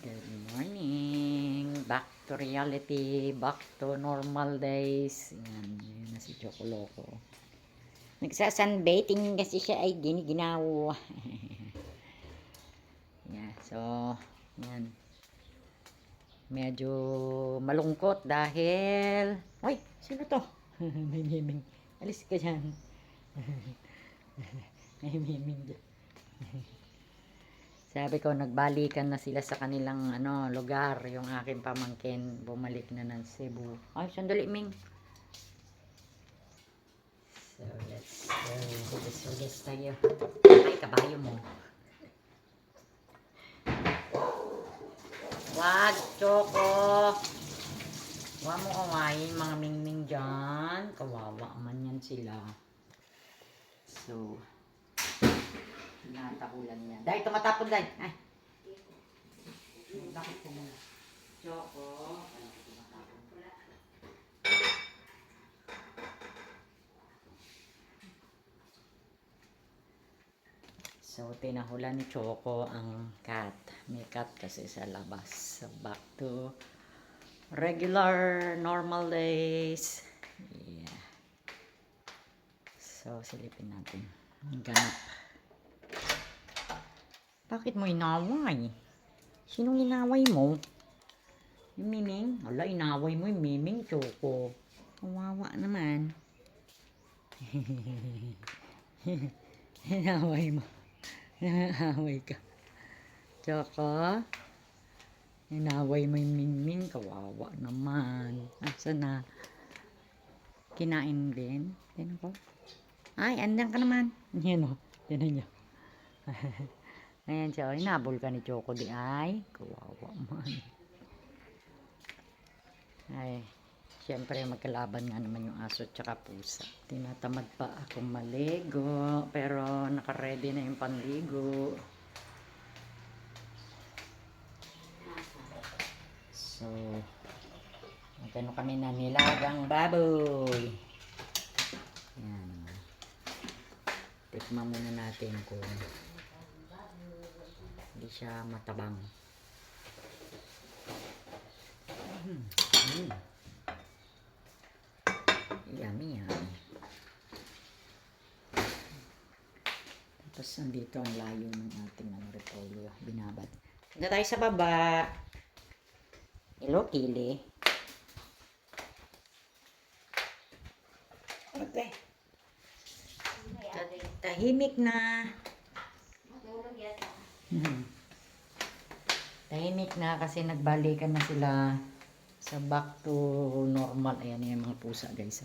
Good morning. Back to reality. Back to normal days. Yan na si Chocoloko. Nagsasunbathing kasi siya ay giniginaw. Yeah, so, yan. Medyo malungkot dahil... Uy, sino to? May miming. Alis ka dyan. May miming dyan. Sabi ko, nagbalikan na sila sa kanilang lugar. Yung aking pamangkin, bumalik na ng Cebu. Ay, sandali, Ming. So, let's go. Hugas tayo. Ay, kabayo mo. Wag, Choco. Huwag mo kawain mga mingming dyan. Kawawa man yan sila. So, natakulan niya. Dahil tumatapon, Dahil. Ay. Bakit po muna? Choco. Ay, tumatapon. So, tinahulan ni Choco ang cat. May cat kasi sa labas. So, back to regular, normal days. Yeah. So, silipin natin. Ganap. Bakit mo inaway? Sinong inaway mo? Yung Miming? Wala, inaway mo yung Miming, Choco. Kawawa naman. Inaway mo. Inaway ka. Choco? Inaway mo yung Miming. Kawawa naman. Asa na? Kinain din? Tinan ko. Ay, andan ka naman. Yan o. Tinan nyo. Ayan siya. Hinabol ka ni Choco di ay. Kawawa man. Ay, siyempre magkalaban nga naman yung aso at saka pusa. Tinatamad pa akong maligo. Pero nakaready na yung panligo. So, magkano kami na nilagang baboy. Yan. Tikman muna natin kung hindi siya matabang. Yummy, yummy. Tapos andito ang layo ng ating repolyo. Binabad. Tignan tayo sa baba. Hello, Kili. Okay. Tahimik na. Tahimik na kasi nagbalikan na sila sa back to normal. Ayan yung mga pusa, guys.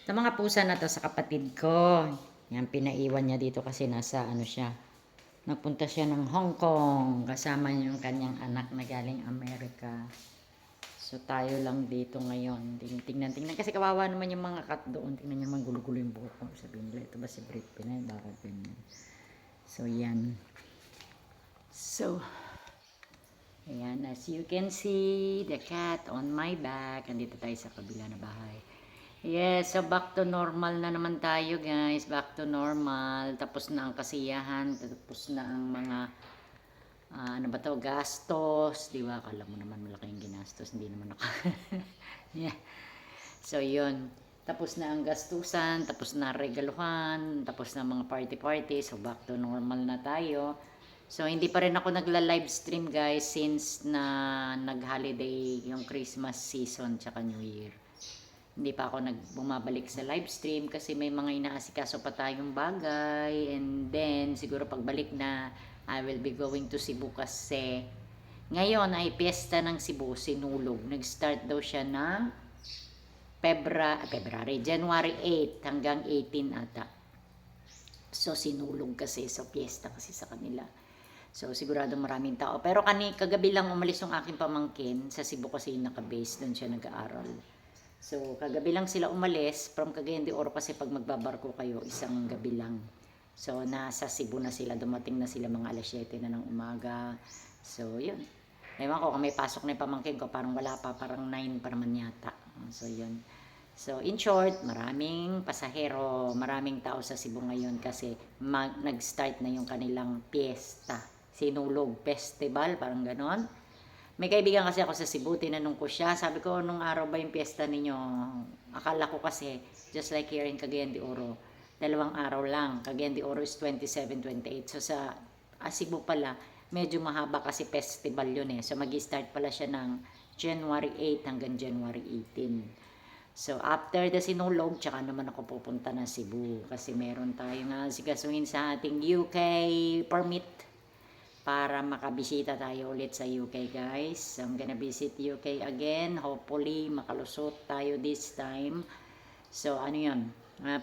Sa mga pusa na to sa kapatid ko. Yan, pinaiwan niya dito kasi nasa siya. Nagpunta siya ng Hong Kong. Kasama yung kanyang anak na galing Amerika. So, tayo lang dito ngayon. Tingnan. Kasi kawawa naman yung mga cat doon. Tingnan nyo naman gulo-gulo yung buhok ko. Sabihin nila, ito ba si Brit Pinay? Bakit ganyan? So, yan. So, ayan. As you can see, the cat on my back. Andito tayo sa kabila na bahay. Yes, so back to normal na naman tayo, guys. Back to normal. Tapos na ang kasiyahan. Tapos na ang mga gastos, di ba? Akala mo naman malaki yung ginastos, hindi naman yeah. So, yun. Tapos na ang gastusan, tapos na regaluhan, tapos na mga party-party. So, back to normal na tayo. So, hindi pa rin ako nagla-live stream, guys, since na nag-holiday yung Christmas season tsaka New Year. Hindi pa ako bumabalik sa live stream kasi may mga inaasikaso pa tayong bagay. And then, siguro pagbalik na, I will be going to Cebu kasi ngayon ay piyesta ng Cebu, sinulog. Nag-start daw siya ng January 8 hanggang 18 ata. So, sinulog kasi sa piyesta kasi sa kanila. So, sigurado maraming tao. Pero kagabi lang umalis yung aking pamangkin sa Cebu kasi naka-base. Doon siya nag-aaral. So, kagabi lang sila umalis. From Cagayan de Oro kasi pag magbabarko kayo, isang gabi lang. So, nasa Cebu na sila. Dumating na sila mga alas 7 na ng umaga. So, yun. Ewan ko, kung may pasok na yung pamangkin ko, parang wala pa. Parang 9 pa naman yata. So, yun. So, in short, maraming pasahero, maraming tao sa Cebu ngayon kasi nag-start na yung kanilang piyesta. Sinulog Festival, parang ganon. May kaibigan kasi ako sa Cebu, tinanong ko siya, sabi ko, nung araw ba yung piyesta ninyo? Akala ko kasi, just like here in Cagayan de Oro, 2 araw lang. Cagayan de Oro is 27, 28. So sa Cebu pala, medyo mahaba kasi festival yun eh. So mag-start pala siya ng January 8 hanggang January 18. So after the Sinulog, tsaka naman ako pupunta na Cebu kasi meron tayong sigasuhin sa ating UK permit para makabisita tayo ulit sa UK, guys. I'm gonna visit UK again. Hopefully, makalusot tayo this time. So, ano yun?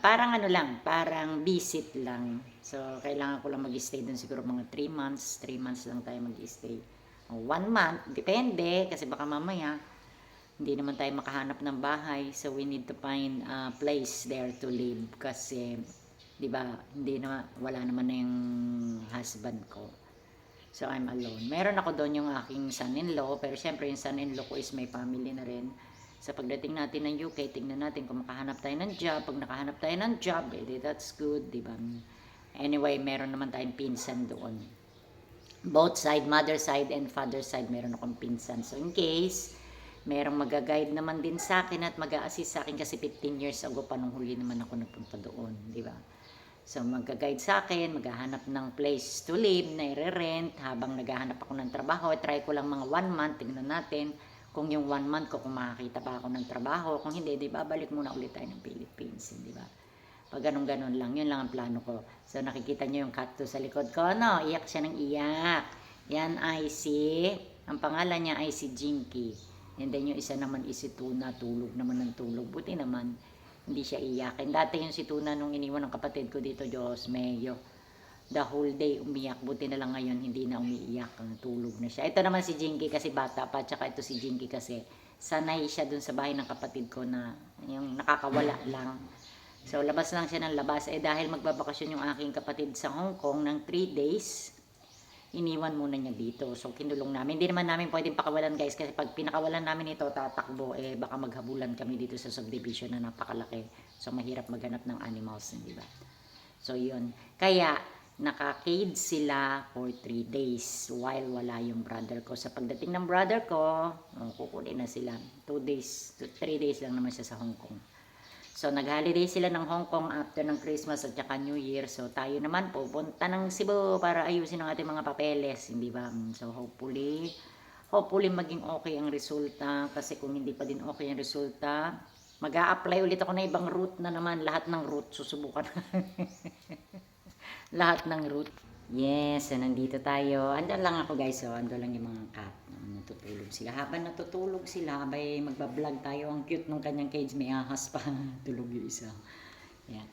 Parang ano lang, parang visit lang. So, kailangan ko lang mag-stay dun siguro mga 3 months. 3 months lang tayo mag-stay. 1 month, depende. Kasi baka mamaya, hindi naman tayo makahanap ng bahay. So, we need to find a place there to live. Kasi, di ba, wala naman na yung husband ko. So, I'm alone. Meron ako doon yung aking son-in-law, pero syempre yung son-in-law ko is may family na rin. Sa pagdating natin ng UK, tingnan natin kung makahanap tayo ng job. Pag nakahanap tayo ng job, that's good, di ba? Anyway, meron naman tayong pinsan doon. Both side, mother side and father side, meron akong pinsan. So, in case, merong mag-guide naman din sa akin at mag-a-assist sa akin kasi 15 years ago pa nung huli naman ako nagpunta doon, di ba? So, mag-guide sa akin, maghahanap ng place to live na i-rent habang naghahanap ako ng trabaho. Try ko lang mga 1 month, tingnan natin kung yung 1 month ko, kung makakita pa ako ng trabaho. Kung hindi, di ba, balik muna ulit tayo ng Philippines, di ba? Pag ganun-ganun lang, yun lang ang plano ko. So, nakikita nyo yung cat sa likod ko, no? Iyak siya ng iyak. Yan ay ang pangalan niya ay si Jinky. And then yung isa naman is si Tuna, tulog naman ng tulog. Buti naman, hindi siya iyakin. Dati yung si Tuna nung iniwan ng kapatid ko dito, Diyos Mayo, the whole day umiyak. Buti na lang ngayon, hindi na umiiyak. Tulog na siya. Ito naman si Jinky kasi bata pa. Tsaka ito si Jinky kasi sanay siya dun sa bahay ng kapatid ko na yung nakakawala lang. So, labas lang siya ng labas. Dahil magbabakasyon yung aking kapatid sa Hong Kong ng 3 days, iniwan muna niya dito. So, kinulong namin. Hindi naman namin pwedeng pakawalan, guys. Kasi pag pinakawalan namin ito, tatakbo, baka maghabulan kami dito sa subdivision na napakalaki. So, mahirap maghanap ng animals, di ba? So, yun. Kaya, naka-cage sila for 3 days while wala yung brother ko. Sa pagdating ng brother ko, kukunin na sila. 2 days, 3 days lang naman siya sa Hong Kong. So, nag-holiday sila ng Hong Kong after ng Christmas at saka New Year. So, tayo naman pupunta ng Cebu para ayusin ang ating mga papeles, hindi ba? So, hopefully maging okay ang resulta. Kasi kung hindi pa din okay ang resulta, mag-a-apply ulit ako na ibang route na naman. Lahat ng route, susubukan. Lahat ng route. Yes, so nandito tayo. Andun lang ako, guys. So, andun lang yung mga cat. Natutulog sila. Habang natutulog sila, abay magbablog tayo. Ang cute nung kanyang cage. May ahas pa. Tulog yung isa. Yeah.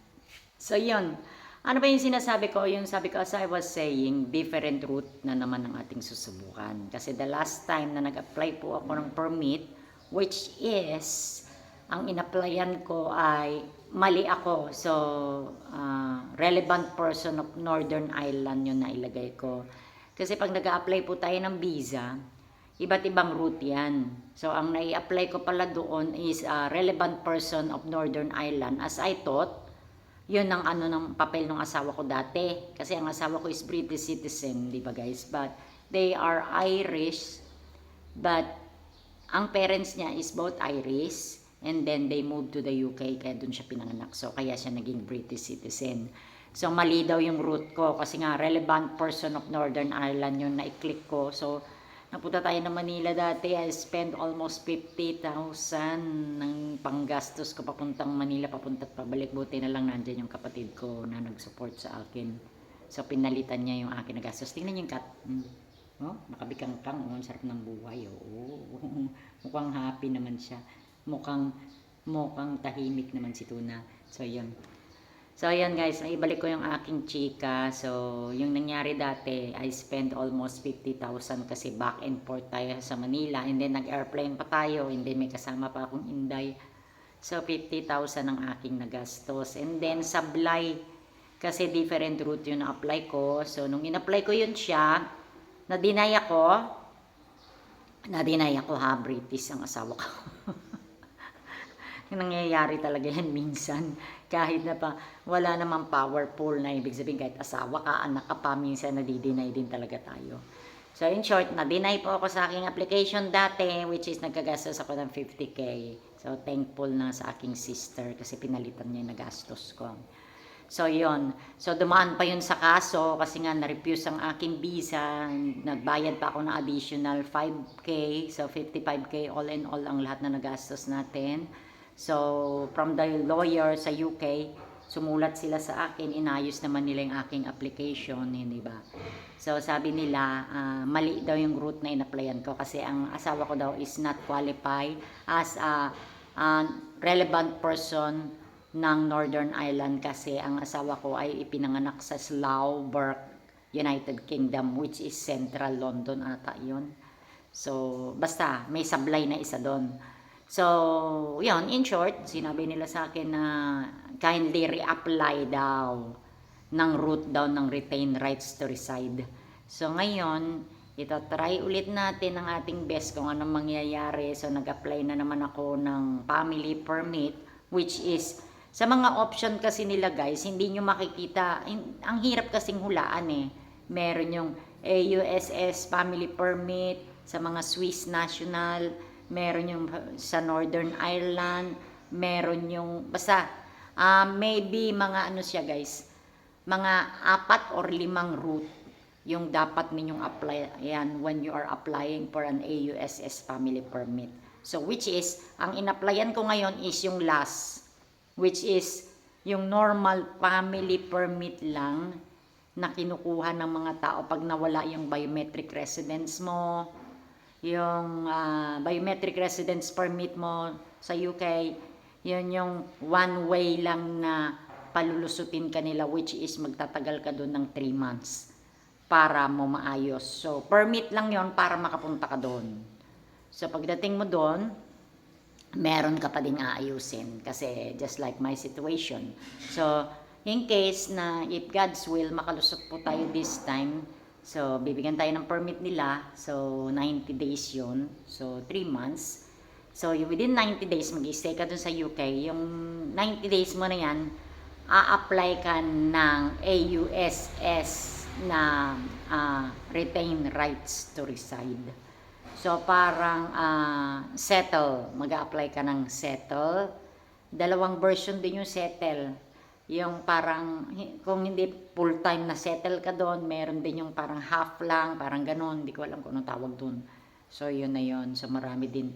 So, yun. Ano ba yung sinasabi ko? Yung sabi ko, as I was saying, different route na naman ang ating susubukan. Kasi the last time na nag-apply po ako ng permit, which is, ang in-applyan ko ay mali ako. So, relevant person of Northern Ireland yun na ilagay ko. Kasi pag nag-a-apply po tayo ng visa, iba't ibang route yan. So, ang nai-apply ko pala doon is relevant person of Northern Ireland. As I thought, yun ang ng papel ng asawa ko dati. Kasi ang asawa ko is British citizen, di ba guys? But they are Irish. But ang parents niya is both Irish. And then they moved to the UK, kaya doon siya pinanganak. So, kaya siya naging British citizen. So, mali daw yung route ko. Kasi nga, relevant person of Northern Ireland yun na i-click ko. So, napunta tayo ng Manila dati. I spent almost 50,000 ng panggastos ko papuntang Manila, papunta at pabalik. Buti na lang nandyan yung kapatid ko na nag-support sa akin. So, pinalitan niya yung akin na gastos. Tingnan yung cat. Oh, nakabikang-kang. Oh, sarap ng buhay. Oh. Mukhang happy naman siya. Mukhang tahimik naman si Tuna. So, yun. So, yun guys. Ibalik ko yung aking chika. So, yung nangyari dati, I spent almost 50,000 kasi back and forth tayo sa Manila. And then, nag-airplane pa tayo. And then, may kasama pa akong Inday. So, 50,000 ang aking nagastos. And then, sablay. Kasi different route yung na-apply ko. So, nung in-apply ko yun siya, na-deny ako ha, British ang asawa ko. Nangyayari talaga yan minsan. Kahit na pa, wala namang powerful na ibig sabihin kahit asawa ka, anak ka pa, minsan nadi-deny din talaga tayo. So in short, na-deny po ako sa aking application dati, which is nagkagastos ako ng 50k. So thankful na sa aking sister kasi pinalitan niya yung nagastos ko. So, yon. So, dumaan pa yun sa kaso kasi nga na-refuse ang aking visa. Nagbayad pa ako ng additional 5K. So, 55K all in all ang lahat na nagastos natin. So, from the lawyer sa UK, sumulat sila sa akin, inayos naman nila yung aking application, hindi ba? So, sabi nila, mali daw yung route na in-applyan ko kasi ang asawa ko daw is not qualified as a relevant person ng Northern Ireland kasi ang asawa ko ay ipinanganak sa Slough, United Kingdom, which is Central London ata yun. So, basta may sablay na isa doon. So, yun, in short, sinabi nila sa akin na kindly reapply daw ng route daw ng retain rights to reside. So, ngayon, ito, try ulit natin ang ating best kung anong mangyayari. So, nag-apply na naman ako ng family permit, which is sa mga option kasi nila guys, hindi nyo makikita, ang hirap kasing hulaan eh. Meron yung AUSS family permit sa mga Swiss national, meron yung sa Northern Ireland, meron yung, basta, maybe mga ano siya guys, mga 4 or 5 route yung dapat ninyong apply yan when you are applying for an AUSS family permit. So which is, ang in-applyan ko ngayon is yung last, which is yung normal family permit lang na kinukuha ng mga tao pag nawala yung biometric residence mo, yung biometric residence permit mo sa UK, yun yung one way lang na palulusutin ka nila, which is magtatagal ka doon ng 3 months para mo maayos. So, permit lang yon para makapunta ka doon. So, pagdating mo doon, meron ka pa ding aayusin kasi just like my situation. So, in case na if God's will, makalusot po tayo this time. So, bibigyan tayo ng permit nila. So, 90 days yun. So, 3 months. So, within 90 days, mag-stay ka dun sa UK. Yung 90 days mo na yan, a-apply ka ng AUSS na retain rights to reside. So, parang settle. Mag-a-apply ka ng settle. 2 version din yung settle. Yung parang, kung hindi full-time na settle ka doon, meron din yung parang half lang, parang ganon. Hindi ko alam kung anong tawag doon. So, yun na yun. So, marami din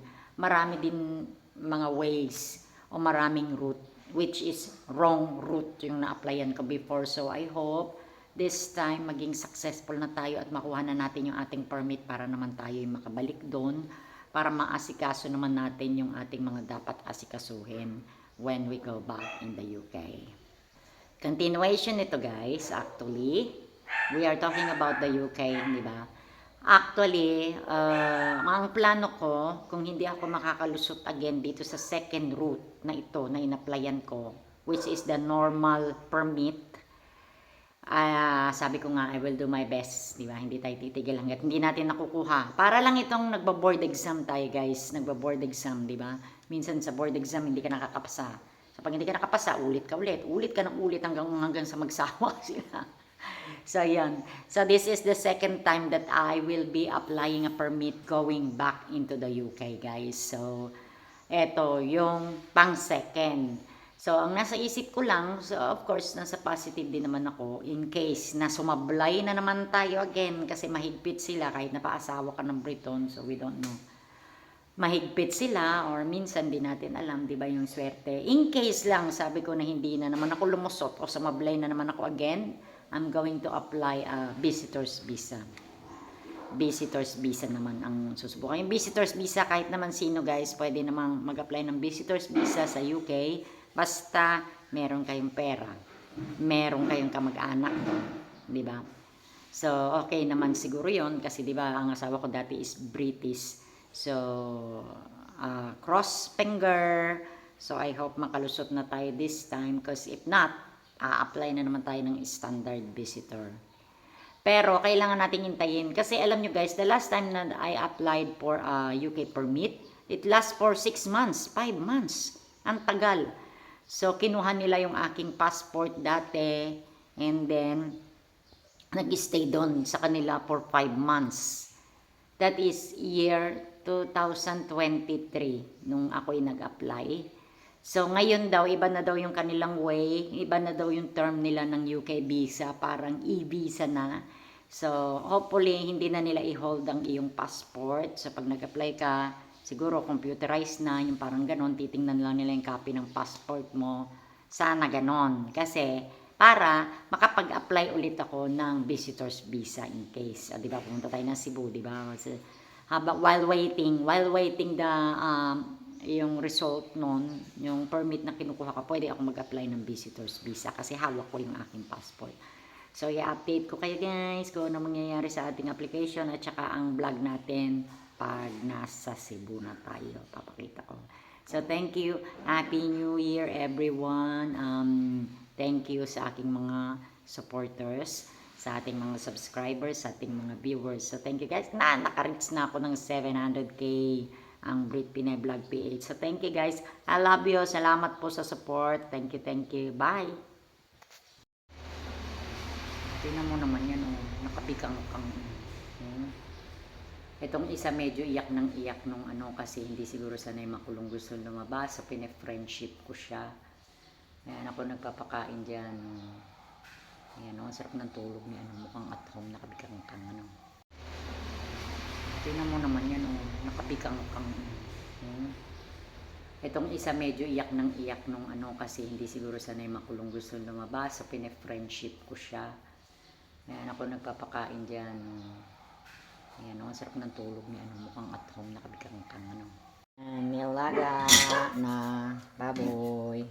mga ways o maraming route, which is wrong route yung na-applyan ko before. So, I hope this time maging successful na tayo at makuha na natin yung ating permit para naman tayo yung makabalik doon para maasikaso naman natin yung ating mga dapat asikasuhin when we go back in the UK. Continuation nito guys, actually, we are talking about the UK, di ba? Actually, ang plano ko, kung hindi ako makakalusot again dito sa second route na ito na in-applyan ko, which is the normal permit, sabi ko nga, I will do my best, di ba? Hindi tayo titigil hanggat hindi natin nakukuha. Para lang itong nagba-board exam tayo, guys. Nagba-board exam, di ba? Minsan sa board exam, hindi ka nakakapasa. So, pag hindi ka nakapasa, ulit ka ulit. Ulit ka ng ulit hanggang sa magsawa sila. So, yan. So, this is the second time that I will be applying a permit going back into the UK, guys. So, eto, yung pang-second. So, ang nasa isip ko lang, so of course, nasa positive din naman ako in case na sumablay na naman tayo again kasi mahigpit sila kahit napaasawa ka ng Briton, so we don't know. Mahigpit sila or minsan di natin alam, di ba yung swerte. In case lang, sabi ko na hindi na naman ako lumusot o sumablay na naman ako again, I'm going to apply a visitor's visa. Visitor's visa naman ang susubukan. Yung visitor's visa, kahit naman sino guys, pwede namang mag-apply ng visitor's visa sa UK. Basta meron kayong pera, meron kayong kamag-anak, di ba? So, okay naman siguro yon kasi di ba ang asawa ko dati is British. So, cross finger. So, I hope makalusot na tayo this time because if not, apply na naman tayo ng standard visitor. Pero, kailangan nating hintayin. Kasi alam nyo guys, the last time na I applied for a UK permit, it lasts for 6 months, 5 months. Ang tagal. So, kinuha nila yung aking passport dati, and then, nag-stay doon sa kanila for 5 months. That is year 2023, nung ako'y nag-apply. So, ngayon daw, iba na daw yung kanilang way, iba na daw yung term nila ng UK visa, parang e-visa na. So, hopefully, hindi na nila i-hold ang iyong passport. So, pag nag-apply ka, siguro computerized na, yung parang ganon, titingnan lang nila yung copy ng passport mo. Sana ganon. Kasi, para makapag-apply ulit ako ng visitor's visa in case, di ba, pumunta tayo ng Cebu, di ba? Kasi, while waiting the yung result nun, yung permit na kinukuha ka, pwede ako mag-apply ng visitor's visa kasi hawak ko yung aking passport. So, i-update ko kayo guys kung ano mangyayari sa ating application at saka ang vlog natin pag nasa Cebu na tayo. Papakita ko. So, thank you. Happy New Year everyone. Thank you sa aking mga supporters, sa ating mga subscribers, sa ating mga viewers. So, thank you guys. Naka-reach na ako ng 700k ang Brit Pinay Vlog PH. So, thank you guys. I love you. Salamat po sa support. Thank you, thank you. Bye. Tingnan mo naman yan, oh. Nakabikang kang. Itong isa medyo iyak ng iyak nung ano kasi hindi siguro sanay makulong, gusto lumabas. So, pine-friendship ko siya. Ayan ako nagpapakain dyan. Ayan, oh, sarap ng tulog niya. Ano, mukhang at home, nakabikang kang. Ano. Tingnan mo naman yan, oh. Nakabikang kang. Itong isa medyo iyak ng iyak nung ano kasi hindi siguro sanay makulong, gusto lumabas. So, pine-friendship ko siya. Ayan ako nagpapakain dyan. Ayan, oh, sarap ng tulog niya. Ano, mukhang at home, nakabikang kang. Ano. Nilaga na baboy.